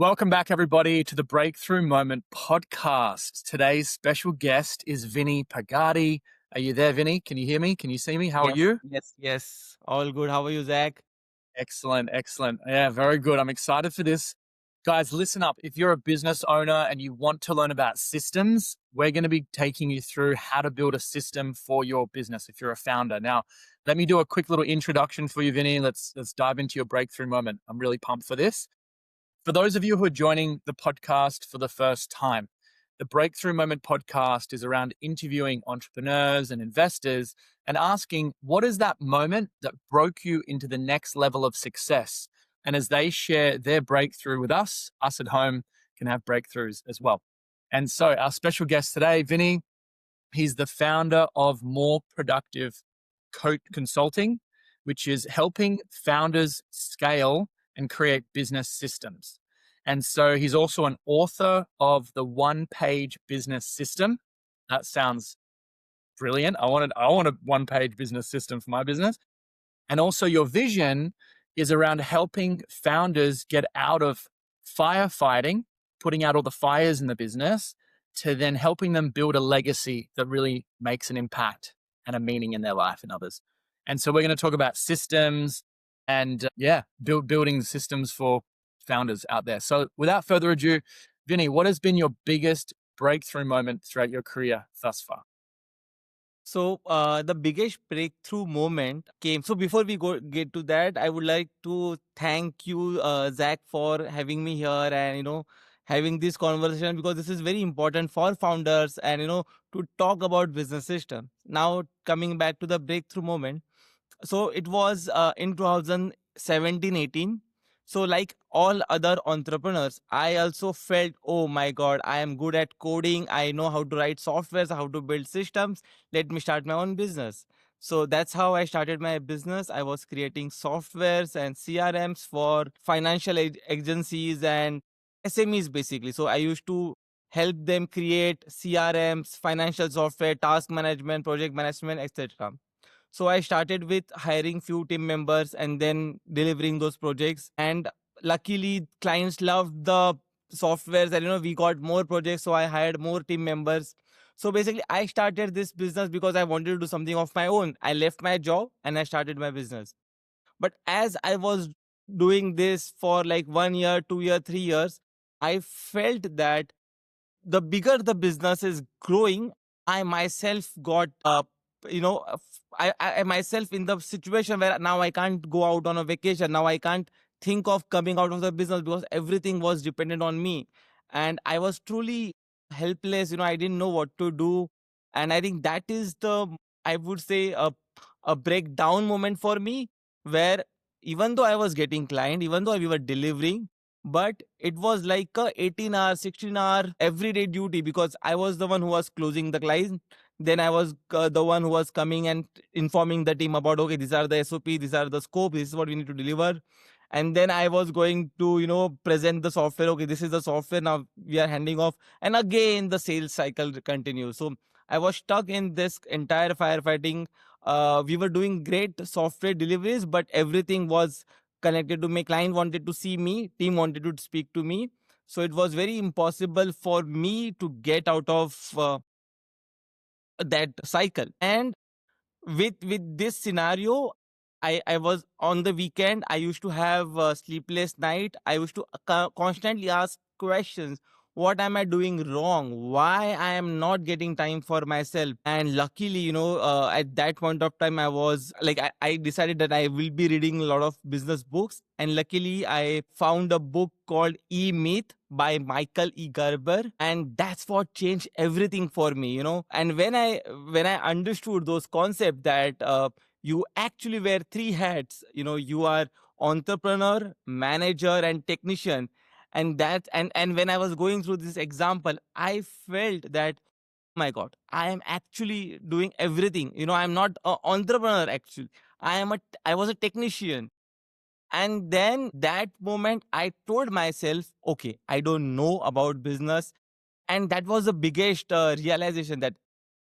Welcome back, everybody, to the Breakthrough Moment podcast. Today's special guest is Vinny Pagadi. Are you there, Vinny? Can you hear me? Can you see me? How are Yes, you? yes. All good. How are you, Zach? Excellent, excellent. Yeah, very good. I'm excited for this. Guys, listen up. If you're a business owner and you want to learn about systems, we're going to be taking you through how to build a system for your business if you're a founder. Now, let me do a quick little introduction for you, Vinny. Let's dive into your breakthrough moment. I'm really pumped for this. For those of you who are joining the podcast for the first time, the Breakthrough Moment podcast is around interviewing entrepreneurs and investors and asking, what is that moment that broke you into the next level of success? And as they share their breakthrough with us at home can have breakthroughs as well. And so, our special guest today, Vinny, he's the founder of More Productive Coach Consulting, which is helping founders scale and create business systems. And so he's also an author of the One Page Business System. That sounds brilliant. I want a one page business system for my business. And also your vision is around helping founders get out of firefighting, putting out all the fires in the business, to then helping them build a legacy that really makes an impact and a meaning in their life and others. And so we're going to talk about systems and building systems for founders out there. So without further ado, Vinny, what has been your biggest breakthrough moment throughout your career thus far? The biggest breakthrough moment came. So, before we get to that, I would like to thank you, Zach, for having me here and having this conversation, because this is very important for founders and to talk about business system. Now, coming back to the breakthrough moment, so it was in 2017-18. So like all other entrepreneurs, I also felt, oh my god, I am good at coding, I know how to write softwares, how to build systems, let me start my own business. So that's how I started my business. I was creating softwares and CRMs for financial agencies and SMEs, basically. So I used to help them create CRMs, financial software, task management, project management, etc. So I started with hiring few team members and then delivering those projects. And luckily, clients loved the softwares, and we got more projects. So I hired more team members. So basically, I started this business because I wanted to do something of my own. I left my job and I started my business. But as I was doing this for like 1 year, 2 year, 3 years, I felt that the bigger the business is growing, I myself got I myself in the situation where now I can't go out on a vacation. Now I can't think of coming out of the business because everything was dependent on me. And I was truly helpless. I didn't know what to do. And I think that is I would say, a breakdown moment for me, where even though I was getting client, even though we were delivering, but it was like a 18-hour, 16-hour everyday duty, because I was the one who was closing the client. Then I was the one who was coming and informing the team about, okay, these are the SOP, these are the scope, this is what we need to deliver. And then I was going to, present the software. Okay, this is the software. Now we are handing off. And again, the sales cycle continues. So I was stuck in this entire firefighting. We were doing great software deliveries, but everything was connected to me. Client wanted to see me, team wanted to speak to me. So it was very impossible for me to get out of that cycle. And with this scenario, I was on the weekend, I used to have a sleepless night. I used to constantly ask questions. What am I doing wrong? Why I am not getting time for myself? And luckily, at that point of time, I was like, I decided that I will be reading a lot of business books. And luckily, I found a book called E-Myth by Michael E. Gerber, and that's what changed everything for me. And when I understood those concepts, that you actually wear three hats. You are entrepreneur, manager, and technician. And when I was going through this example, I felt that, my god, I am actually doing everything. I'm not an entrepreneur. Actually, I was a technician. And then that moment, I told myself, okay, I don't know about business. And that was the biggest realization, that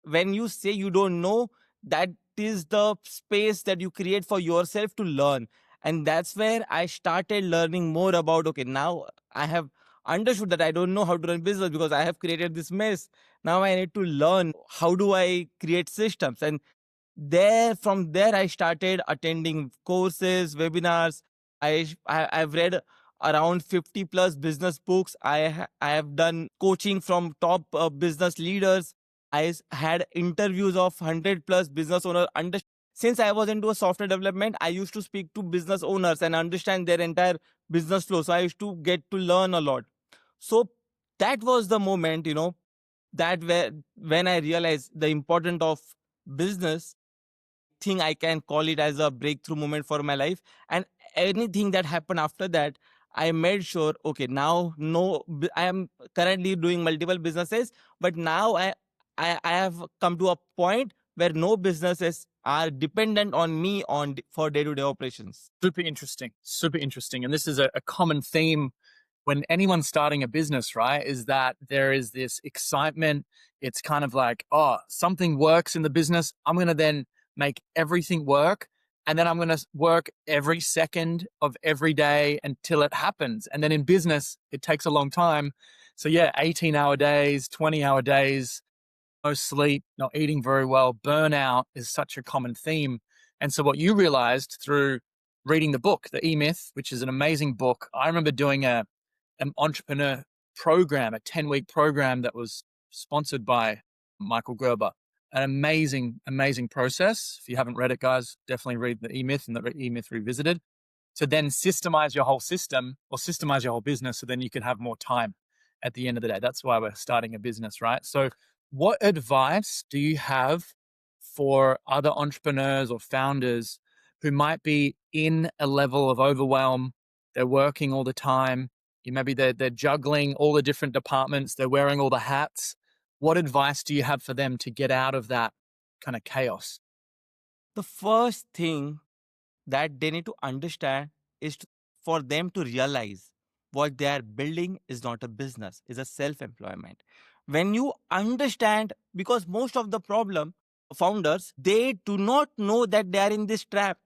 when you say you don't know, that is the space that you create for yourself to learn. And that's where I started learning more about, okay, now I have understood that I don't know how to run business because I have created this mess. Now I need to learn how do I create systems. And from there I started attending courses, webinars. I've read around 50 plus business books. I have done coaching from top business leaders. Had interviews of 100 plus business owners. Since I was into a software development, I used to speak to business owners and understand their entire business flow. So I used to get to learn a lot. So that was the moment, that where when I realized the importance of business. Think I can call it as a breakthrough moment for my life. And anything that happened after that, I made sure, okay, now no, I am currently doing multiple businesses, but now I have come to a point where no businesses are dependent on me for day-to-day operations. Super interesting. Super interesting. And this is a common theme when anyone's starting a business, right? Is that there is this excitement. It's kind of like, oh, something works in the business. I'm going to then make everything work. And then I'm going to work every second of every day until it happens. And then in business, it takes a long time. So yeah, 18-hour days, 20-hour days, no sleep, not eating very well, burnout is such a common theme. And so what you realized through reading the book, The E-Myth, which is an amazing book. I remember doing an entrepreneur program, a 10-week program that was sponsored by Michael Gerber. An amazing, amazing process. If you haven't read it, guys, definitely read The E-Myth and The E-Myth Revisited to then systemize your whole system or systemize your whole business so then you can have more time at the end of the day. That's why we're starting a business, right? So what advice do you have for other entrepreneurs or founders who might be in a level of overwhelm? They're working all the time. Maybe they're juggling all the different departments. They're wearing all the hats. What advice do you have for them to get out of that kind of chaos? The first thing that they need to understand is for them to realize what they are building is not a business, is a self-employment. When you understand, because most of the problem founders, they do not know that they are in this trap.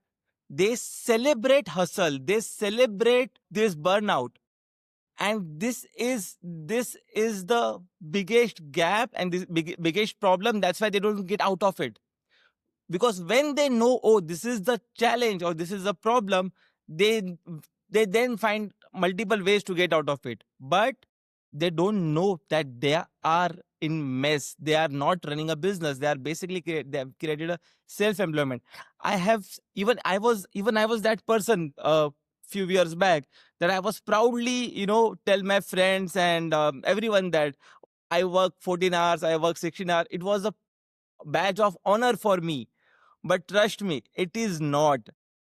They celebrate hustle, they celebrate this burnout. And this is the biggest gap and this biggest problem. That's why they don't get out of it. Because when they know, oh, this is the challenge or this is the problem, they then find multiple ways to get out of it. But they don't know that they are in mess. They are not running a business. They are basically they have created a self-employment. I was that person a few years back, that I was proudly tell my friends and everyone that I work 14 hours, I work 16 hours. It was a badge of honor for me. But trust me, it is not.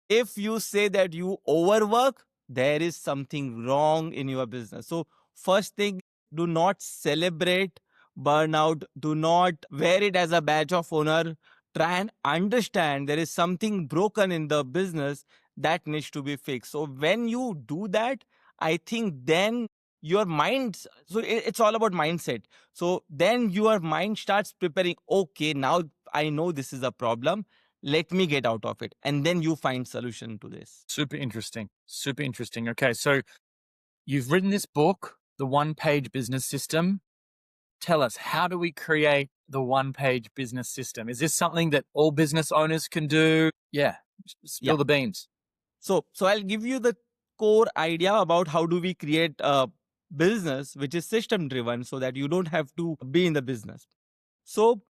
If you say that you overwork, there is something wrong in your business. So, first thing, do not celebrate burnout. Do not wear it as a badge of honor. Try and understand there is something broken in the business that needs to be fixed. So, when you do that, I think then your mind, so it's all about mindset. So, then your mind starts preparing, okay, now I know this is a problem, let me get out of it, and then you find solution to this. Super interesting. Super interesting. Okay, so you've written this book, The One-Page Business System. Tell us, how do we create the one-page business system? Is this something that all business owners can do? Yeah, spill the beans. So I'll give you the core idea about how do we create a business which is system driven, so that you don't have to be in the business. So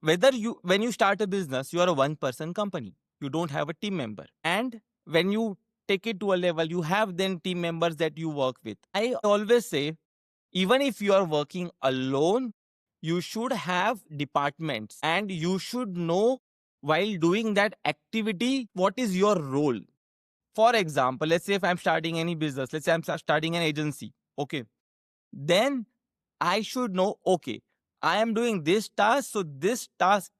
when you start a business, you are a one person company, you don't have a team member. And when you take it to a level, you have then team members that you work with. I always say, even if you are working alone, you should have departments and you should know while doing that activity what is your role. For example, let's say if I'm starting any business, let's say I'm starting an agency, okay, then I should know, okay, I am doing this task. So this task,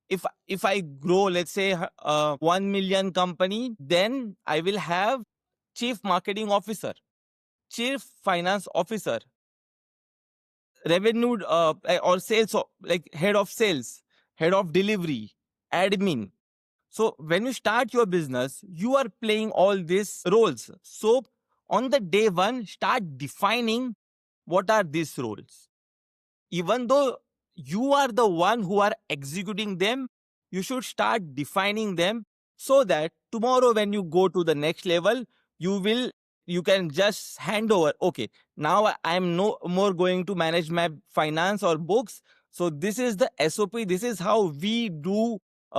if I grow, let's say 1 million company, then I will have chief marketing officer, chief finance officer, revenue or sales, like head of sales, head of delivery, admin. So when you start your business, you are playing all these roles. So on the day one, start defining what are these roles. Even though you are the one who are executing them, you should start defining them so that tomorrow when you go to the next level, you can just hand over. Okay, now I am no more going to manage my finance or books. So this is the SOP. This is how we do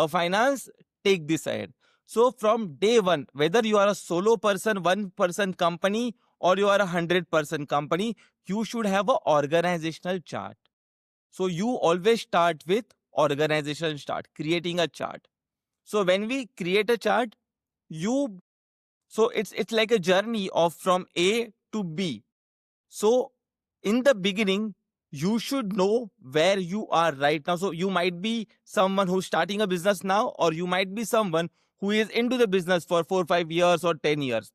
finance. Take this ahead. So from day one, whether you are a solo person, one person company, or you are a 100-person company, you should have an organizational chart. So you always start with organization start, creating a chart. So when we create a chart, you so it's like a journey of from A to B. So in the beginning, you should know where you are right now. So you might be someone who's starting a business now, or you might be someone who is into the business for 4, 5 years or 10 years.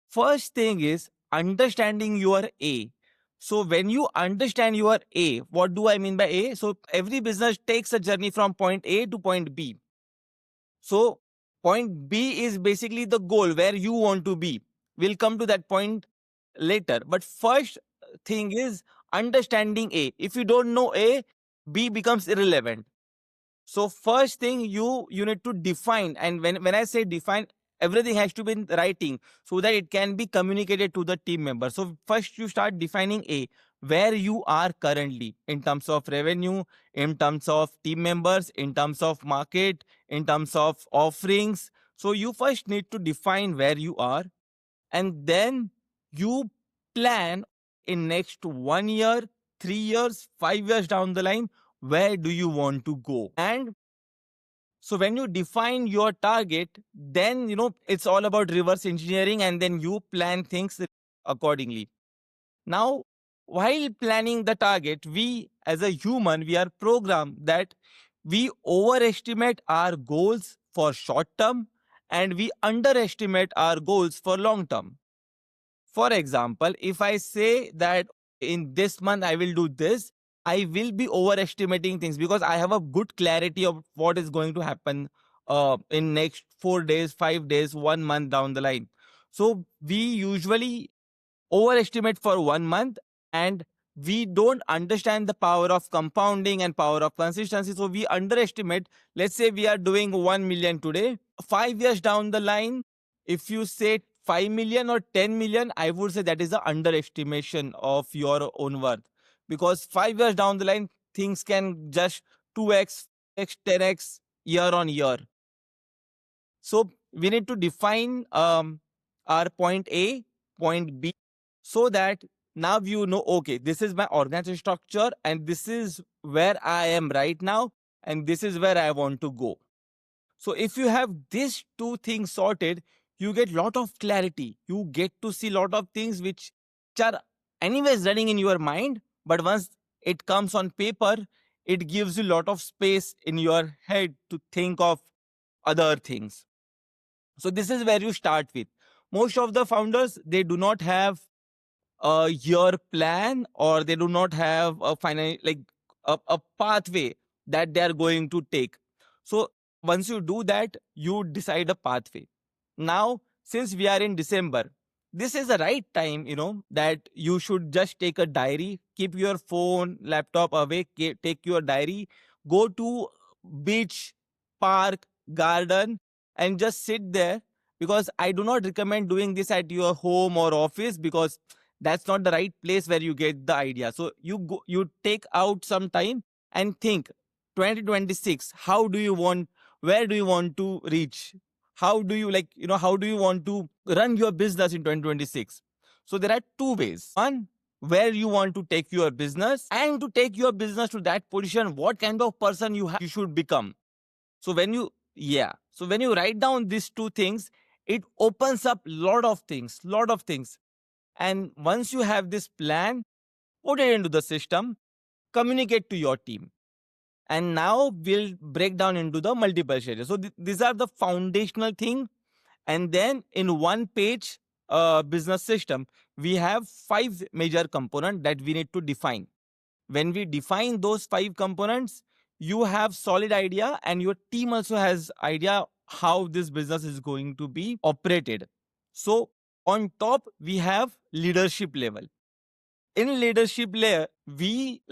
First thing is understanding your A. So when you understand your A, what do I mean by A? So every business takes a journey from point A to point B. So point B is basically the goal where you want to be. We'll come to that point later. But first thing is understanding A. If you don't know A, B becomes irrelevant. So first thing you need to define, and when I say define, everything has to be in writing so that it can be communicated to the team members. So first you start defining A, where you are currently in terms of revenue, in terms of team members, in terms of market, in terms of offerings. So you first need to define where you are, and then you plan in next 1 year, 3 years, 5 years down the line, where do you want to go. And so when you define your target, then it's all about reverse engineering, and then you plan things accordingly. Now, while planning the target, we as a human, we are programmed that we overestimate our goals for short term and we underestimate our goals for long term. For example, if I say that in this month I will do this, I will be overestimating things because I have a good clarity of what is going to happen in next 4 days, 5 days, 1 month down the line. So we usually overestimate for 1 month, and we don't understand the power of compounding and power of consistency. So we underestimate. Let's say we are doing 1 million today. 5 years down the line, if you say 5 million or 10 million, I would say that is the underestimation of your own worth. Because 5 years down the line, things can just 2x, x, 10x year on year. So we need to define our point A, point B, so that now you know, okay, this is my organization structure and this is where I am right now and this is where I want to go. So if you have these two things sorted, you get lot of clarity. You get to see lot of things which are anyways running in your mind, but once it comes on paper, it gives you lot of space in your head to think of other things. So this is where you start with. Most of the founders, they do not have a year plan, or they do not have a a pathway that they are going to take. So once you do that, you decide a pathway. Now, since we are in December, this is the right time, that you should just take a diary, keep your phone, laptop away, take your diary, go to beach, park, garden, and just sit there. Because I do not recommend doing this at your home or office, because that's not the right place where you get the idea. So you take out some time and think 2026, where do you want to reach? How do you how do you want to run your business in 2026? So there are two ways. One, where you want to take your business, and to take your business to that position, what kind of person you should become. So when you write down these two things, it opens up lot of things. And once you have this plan, put it into the system, communicate to your team. And now we'll break down into the multiple stages. So these are the foundational thing. And then in one page business system, we have 5 major components that we need to define. When we define those 5 components, you have solid idea, and your team also has idea how this business is going to be operated. So On top, we have leadership level. In leadership layer, we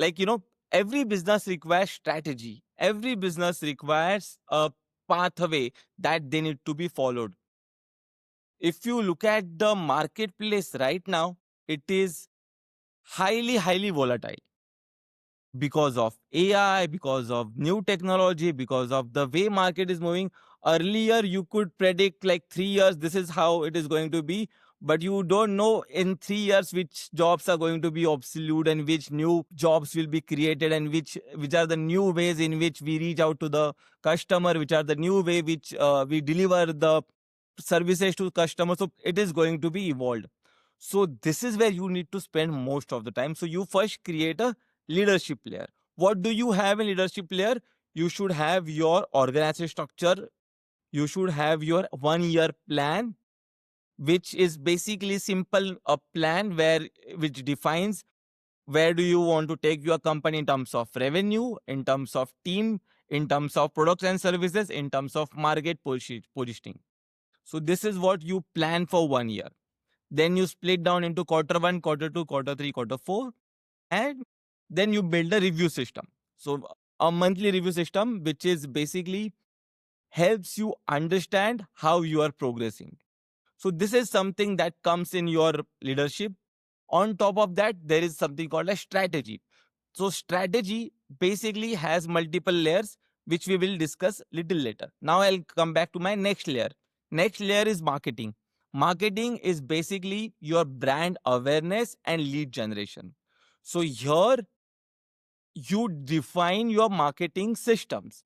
every business requires strategy. Every business requires a pathway that they need to be followed. If you look at the marketplace right now, it is highly volatile because of AI, because of new technology, because of the way market is moving. Earlier, you could predict like 3 years, this is how it is going to be, but you don't know in 3 years which jobs are going to be obsolete and which new jobs will be created, and which are the new ways in which we reach out to the customer, which are the new way which we deliver the services to customers. So it is going to be evolved. So this is where you need to spend most of the time. So you first create a leadership layer. What do you have in leadership layer? You should have your organization structure. You should have your 1 year plan, which is basically simple a plan which defines where do you want to take your company in terms of revenue, in terms of team, in terms of products and services, in terms of market positioning. So this is what you plan for 1 year. Then you split down into quarter one, quarter two, quarter three, quarter four, and then you build a review system. So a monthly review system, which is basically helps you understand how you are progressing. So this is something that comes in your leadership. On top of that, there is something called a strategy. So strategy basically has multiple layers, which we will discuss little later. Now I'll come back to my next layer. Next layer is marketing. Marketing is basically your brand awareness and lead generation. So here you define your marketing systems.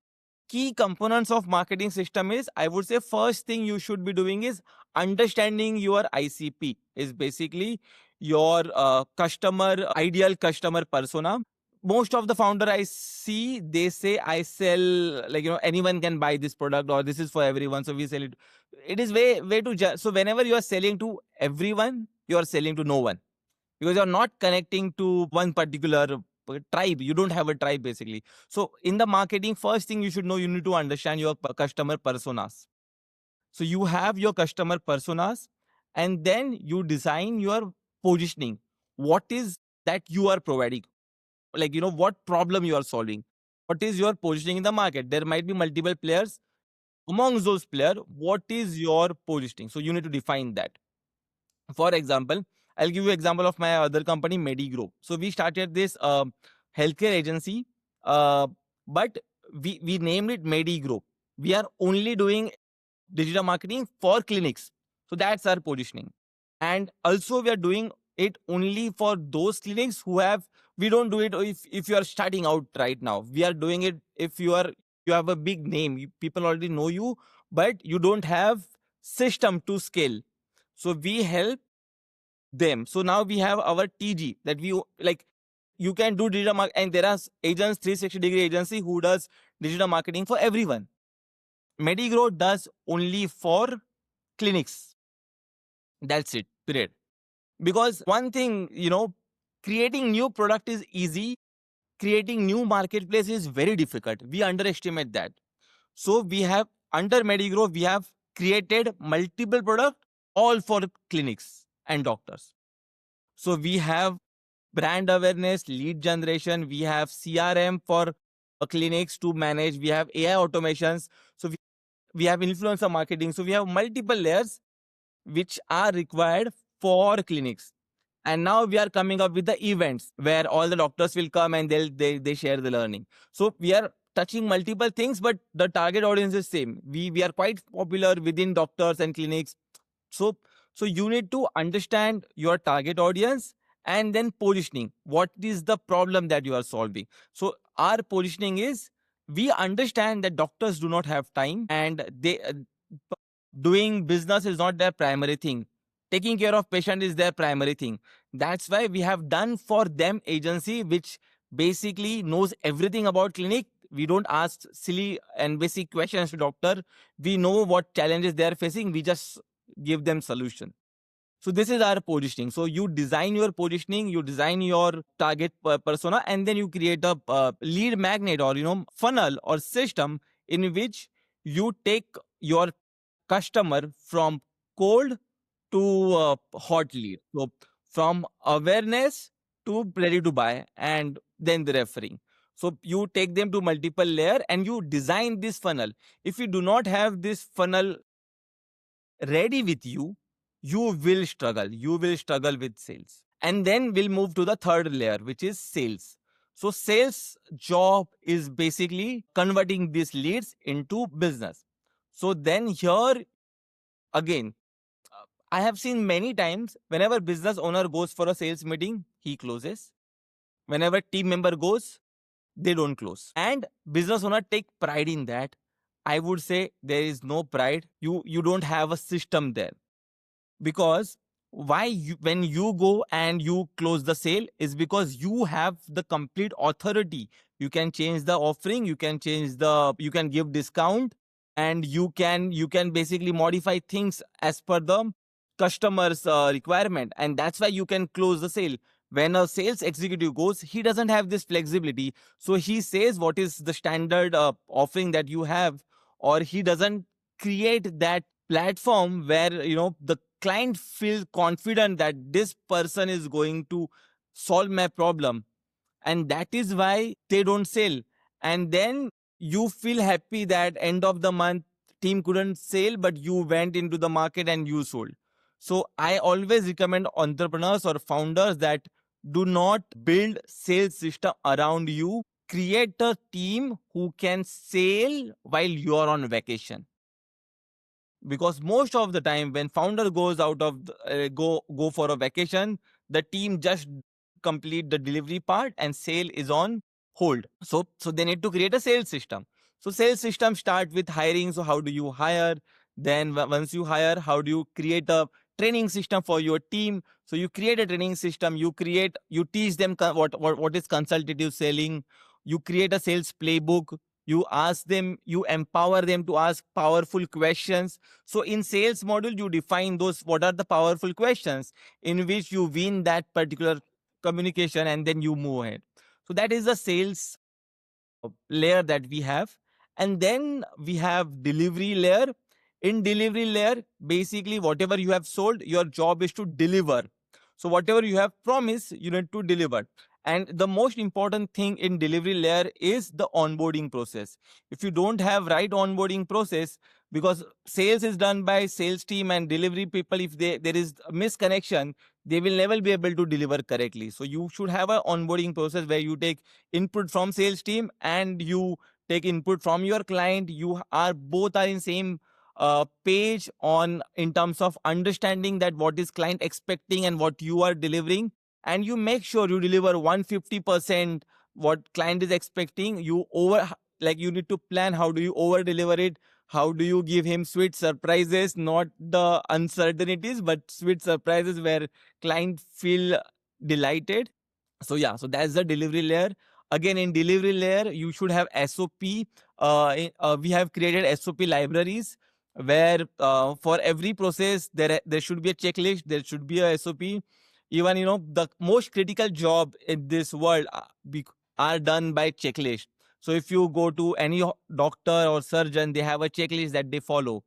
Key components of marketing system is, I would say, first thing you should be doing is understanding your ICP, is basically your ideal customer persona. Most of the founder I see, they say I sell, anyone can buy this product or this is for everyone, so we sell it. It is way too so whenever you are selling to everyone, you are selling to no one, because you're not connecting to one particular tribe. You don't have a tribe basically. So in the marketing, first thing you should know, you need to understand your customer personas. So you have your customer personas, and then you design your positioning. What is that you are providing? What problem you are solving? What is your positioning in the market? There might be multiple players. Amongst those players, what is your positioning? So you need to define that. For example, I'll give you example of my other company, Medigro. So we started this healthcare agency, uh, but we named it Medigro. We are only doing digital marketing for clinics. So that's our positioning. And also we are doing it only for those clinics who have, we don't do it if you are starting out right now. We are doing it if you have a big name, people already know you, but you don't have system to scale. So we help them. So now we have our TG that we you can do digital marketing, and there are agents, 360-degree agency who does digital marketing for everyone. Medigro does only for clinics. That's it, period. Because one thing, creating new product is easy. Creating new marketplace is very difficult. We underestimate that. So we have, under Medigro, we have created multiple products all for clinics and doctors. So we have brand awareness, lead generation. We have CRM for clinics to manage. We have AI automations. So we have influencer marketing. So we have multiple layers which are required for clinics. And now we are coming up with the events where all the doctors will come and they share the learning. So we are touching multiple things, but the target audience is same. We are quite popular within doctors and clinics. So you need to understand your target audience and then positioning. What is the problem that you are solving? So our positioning is, we understand that doctors do not have time, and they doing business is not their primary thing. Taking care of patient is their primary thing. That's why we have done for them agency, which basically knows everything about clinic. We don't ask silly and basic questions to doctor. We know what challenges they are facing. We just give them solution. So this is our positioning. So you design your positioning, you design your target persona, and then you create a lead magnet or funnel or system in which you take your customer from cold to hot lead. So from awareness to ready to buy and then the referring. So you take them to multiple layer and you design this funnel. If you do not have this funnel ready with you, you will struggle. You will struggle with sales. And then we'll move to the third layer, which is sales. So sales job is basically converting these leads into business. So then here again, I have seen many times whenever business owner goes for a sales meeting, he closes. Whenever team member goes, they don't close. And business owner take pride in that. I would say there is no pride. You don't have a system there. Because when you go and you close the sale is because you have the complete authority. You can change the offering, you can give discount, and you can basically modify things as per the customer's requirement, and that's why you can close the sale. When a sales executive goes, he doesn't have this flexibility, so he says what is the standard offering that you have, or he doesn't create that platform where the client feels confident that this person is going to solve my problem, and that is why they don't sell. And then you feel happy that end of the month team couldn't sell, but you went into the market and you sold. So I always recommend entrepreneurs or founders that do not build sales system around you. Create a team who can sell while you are on vacation, because most of the time when founder goes out of go for a vacation, the team just complete the delivery part and sale is on hold. So they need to create a sales system. So sales system start with hiring. So how do you hire? Then once you hire, how do you create a training system for your team? So you create a training system, you teach them what is consultative selling, you create a sales playbook, you ask them, you empower them to ask powerful questions. So in sales module, you define those what are the powerful questions in which you win that particular communication, and then you move ahead. So that is the sales layer that we have. And then we have delivery layer. In delivery layer, basically whatever you have sold, your job is to deliver. So whatever you have promised, you need to deliver. And the most important thing in delivery layer is the onboarding process. If you don't have right onboarding process, because sales is done by sales team and delivery people, if there is a misconnection, they will never be able to deliver correctly. So you should have an onboarding process where you take input from sales team and you take input from your client. You are both are in same page on in terms of understanding that what is client expecting and what you are delivering, and you make sure you deliver 150% what client is expecting. You need to plan how do you over deliver it, how do you give him sweet surprises, not the uncertainties but sweet surprises where client feel delighted. So yeah, so that's the delivery layer. Again, in delivery layer, you should have SOP. We have created SOP libraries where for every process there should be a checklist, there should be a SOP. Even the most critical job in this world are done by checklist. So if you go to any doctor or surgeon, they have a checklist that they follow.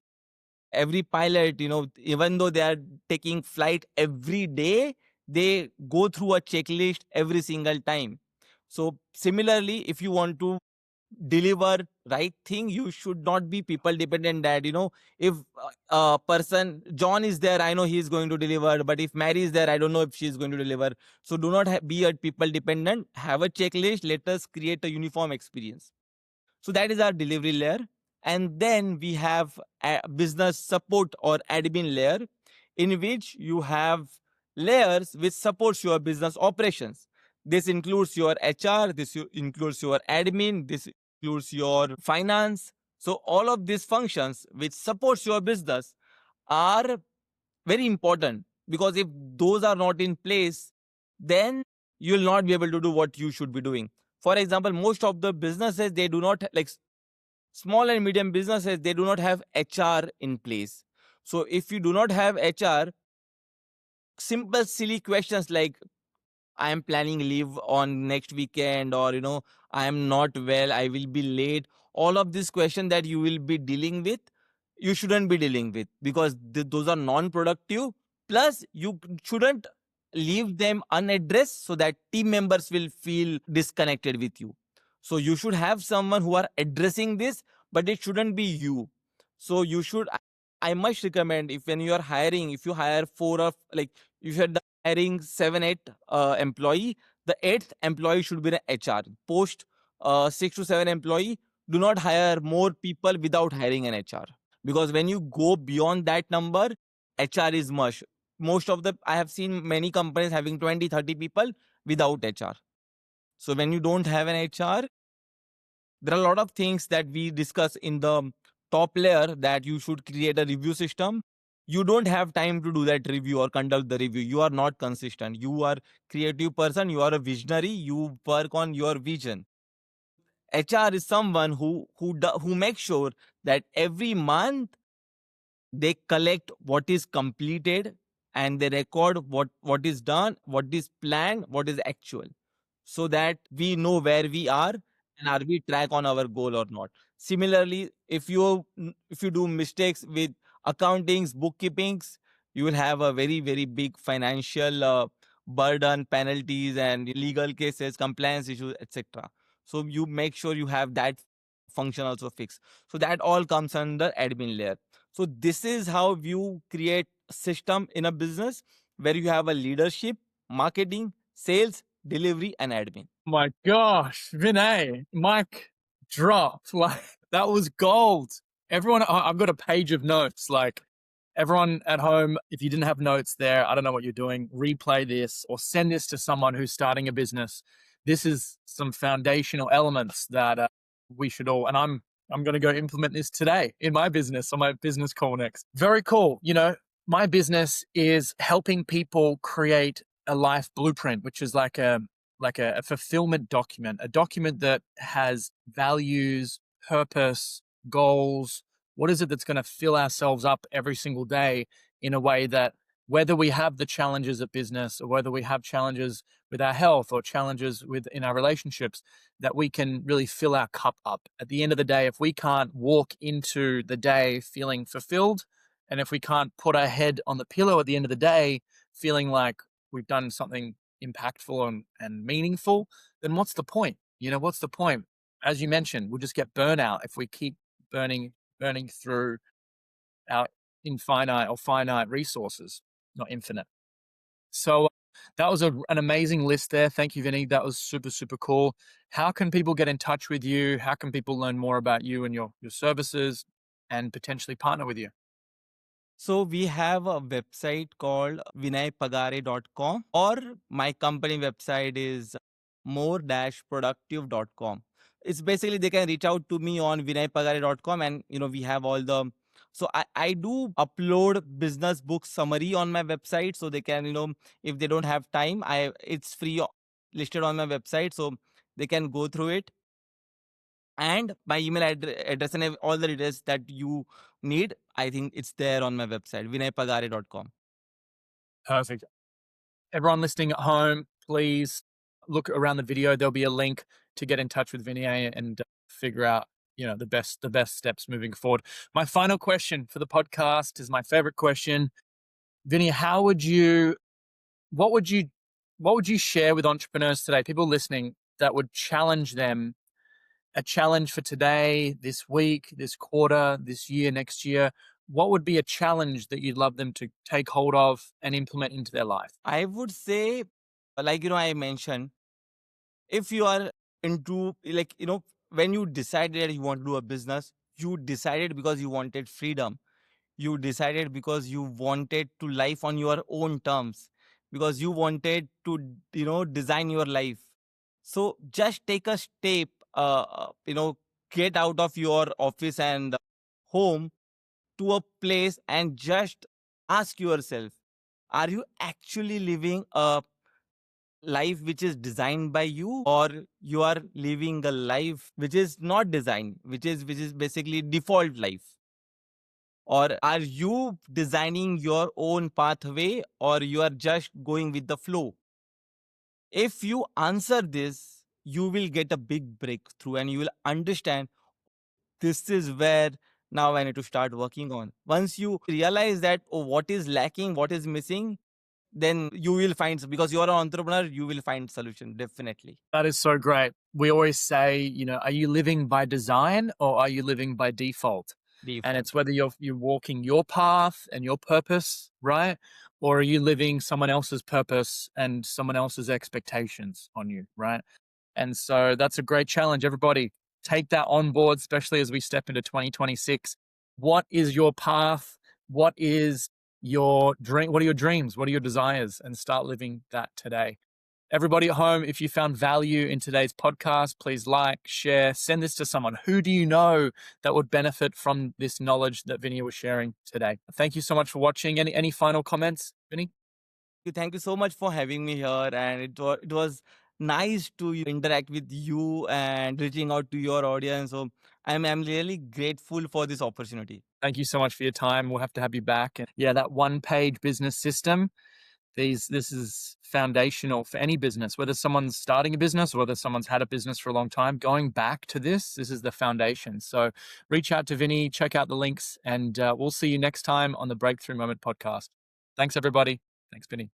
Every pilot, even though they are taking flight every day, they go through a checklist every single time. So similarly, if you want to deliver right thing, you should not be people dependent that if a person John is there, I know he is going to deliver, but if Mary is there, I don't know if she is going to deliver. So do not be a people dependent, have a checklist, let us create a uniform experience. So that is our delivery layer. And then we have a business support or admin layer, in which you have layers which supports your business operations. This includes your HR, includes your admin, this includes your finance. So all of these functions which supports your business are very important, because if those are not in place, then you will not be able to do what you should be doing. For example, most of the businesses, they do not like small and medium businesses, they do not have HR in place. So if you do not have HR, simple silly questions like I am planning leave on next weekend, or I am not well, I will be late, all of these questions that you will be dealing with, you shouldn't be dealing with, because those are non productive. Plus, you shouldn't leave them unaddressed so that team members will feel disconnected with you. So you should have someone who are addressing this, but it shouldn't be you. So you should. I must recommend, if when you are hiring, if you hire four of, like, if you're hiring 7, 8 employee, the eighth employee should be the HR. Post 6 to 7 employee, do not hire more people without hiring an HR, because when you go beyond that number, HR is much. Most of the, I have seen many companies having 20, 30 people without HR. So when you don't have an HR, there are a lot of things that we discuss in the top layer, that you should create a review system. You don't have time to do that review or conduct the review. You are not consistent. You are creative person. You are a visionary. You work on your vision. HR is someone who makes sure that every month they collect what is completed, and they record what is done, what is planned, what is actual, so that we know where we are and are we track on our goal or not. Similarly, if you do mistakes with accountings, bookkeepings, you will have a very, very big financial burden, penalties and legal cases, compliance issues, etc. So you make sure you have that function also fixed. So that all comes under admin layer. So this is how you create a system in a business, where you have a leadership, marketing, sales, delivery, and admin. My gosh, Vinay, mic dropped. Like that was gold. Everyone, I've got a page of notes. Like everyone at home, if you didn't have notes there, I don't know what you're doing. Replay this or send this to someone who's starting a business. This is some foundational elements that we should all. And I'm going to go implement this today in my business on my business call next. Very cool. You know, my business is helping people create a life blueprint, which is like a fulfillment document, a document that has values, purpose, goals. What is it that's going to fill ourselves up every single day in a way that whether we have the challenges at business or whether we have challenges with our health or challenges in our relationships, that we can really fill our cup up. At the end of the day, if we can't walk into the day feeling fulfilled, and if we can't put our head on the pillow at the end of the day feeling like we've done something impactful and meaningful, then what's the point? You know, what's the point? As you mentioned, we'll just get burnout if we keep burning through our infinite or finite resources, not infinite. So that was an amazing list there. Thank you, Vinny. That was super, super cool. How can people get in touch with you? How can people learn more about you and your services and potentially partner with you? So we have a website called vinaypagare.com, or my company website is more-productive.com. It's basically, they can reach out to me on vinaypagare.com, and we have all the, so I do upload business book summary on my website, so they can, if they don't have time, it's free listed on my website, so they can go through it. And my email address and all the details that you need, I think it's there on my website, vinaypagare.com. Perfect. Everyone listening at home, please look around the video. There'll be a link to get in touch with Vinay and figure out, the best steps moving forward. My final question for the podcast is my favorite question. Vinny, what would you share with entrepreneurs today, people listening, that would challenge them, a challenge for today, this week, this quarter, this year, next year? What would be a challenge that you'd love them to take hold of and implement into their life? I would say, like, I mentioned, if you are into, like, when you decided that you want to do a business, you decided because you wanted freedom. You decided because you wanted to life on your own terms, because you wanted to, design your life. So just take a step, get out of your office and home to a place and just ask yourself, are you actually living a life which is designed by you, or you are living a life which is not designed, which is basically default life? Or are you designing your own pathway, or you are just going with the flow? If you answer this, you will get a big breakthrough, and you will understand this is where now I need to start working on. Once you realize that, oh, what is lacking, what is missing, then you will find, because you are an entrepreneur, you will find solution definitely. That is so great. We always say, are you living by design or are you living by default? And Default. it's whether you're walking your path and your purpose, right? Or are you living someone else's purpose and someone else's expectations on you, right? And so that's a great challenge. Everybody, take that on board, especially as we step into 2026. What is your path? What is your dream? What are your dreams? What are your desires? And start living that today. Everybody at home, if you found value in today's podcast, please like, share, send this to someone. Who do you know that would benefit from this knowledge that Vinny was sharing today? Thank you so much for watching. Any final comments, Vinny? Thank you so much for having me here, and it was nice to interact with you and reaching out to your audience. So I'm really grateful for this opportunity. Thank you so much for your time. We'll have to have you back. And yeah, that one-page business system, this is foundational for any business, whether someone's starting a business or whether someone's had a business for a long time. Going back to this is the foundation. So reach out to Vinny, check out the links, and we'll see you next time on the Breakthrough Moment podcast. Thanks, everybody. Thanks, Vinny.